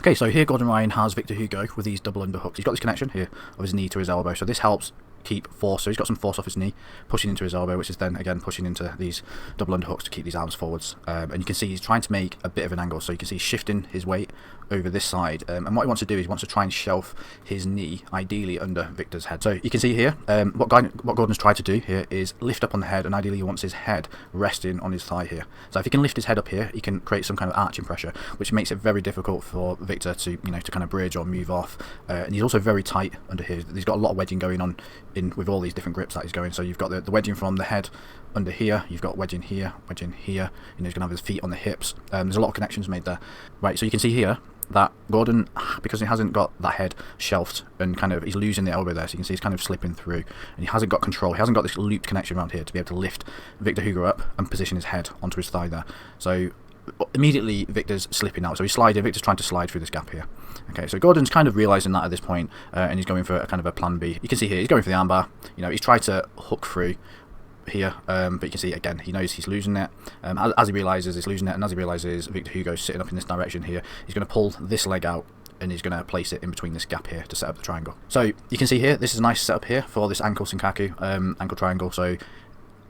Okay, so here Gordon Ryan has Victor Hugo with these double underhooks. He's got this connection here of his knee to his elbow, so this helps keep force. So he's got some force off his knee, pushing into his elbow, which is then again pushing into these double underhooks to keep these arms forwards. And you can see he's trying to make a bit of an angle, so you can see he's shifting his weight over this side. And what he wants to do is he wants to try and shelf his knee, ideally under Victor's head. So you can see here, what Gordon's tried to do here is lift up on the head, and ideally he wants his head resting on his thigh here. So if he can lift his head up here, he can create some kind of arching pressure, which makes it very difficult for Victor to, to kind of bridge or move off. And he's also very tight under here. He's got a lot of wedging going on with all these different grips that he's going. So you've got the wedging from the head under here, you've got wedging here, wedging here. He's going to have his feet on the hips. There's a lot of connections made there. Right, so you can see here that Gordon, because he hasn't got that head shelved and kind of he's losing the elbow there, so you can see he's kind of slipping through, and he hasn't got control. He hasn't got this looped connection around here to be able to lift Victor Hugo up and position his head onto his thigh there. So immediately Victor's slipping out, so he's sliding. Victor's trying to slide through this gap here. Okay, so Gordon's kind of realising that at this point, and he's going for a kind of a plan B. You can see here he's going for the armbar. He's tried to hook through here, but you can see again he knows he's losing it. As he realises he's losing it, and as he realises Victor Hugo's sitting up in this direction here, he's going to pull this leg out and he's going to place it in between this gap here to set up the triangle. So you can see here this is a nice setup here for this ankle Senkaku ankle triangle. So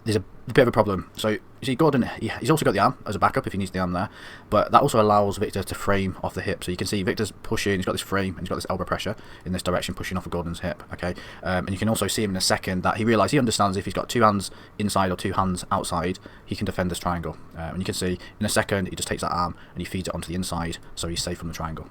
there's a bit of a problem. So you see Gordon, he's also got the arm as a backup if he needs the arm there, but that also allows Victor to frame off the hip. So you can see Victor's pushing, he's got this frame, and he's got this elbow pressure in this direction pushing off of Gordon's hip. Okay, and you can also see him in a second that he understands if he's got two hands inside or two hands outside, he can defend this triangle. And you can see in a second he just takes that arm and he feeds it onto the inside, so he's safe from the triangle.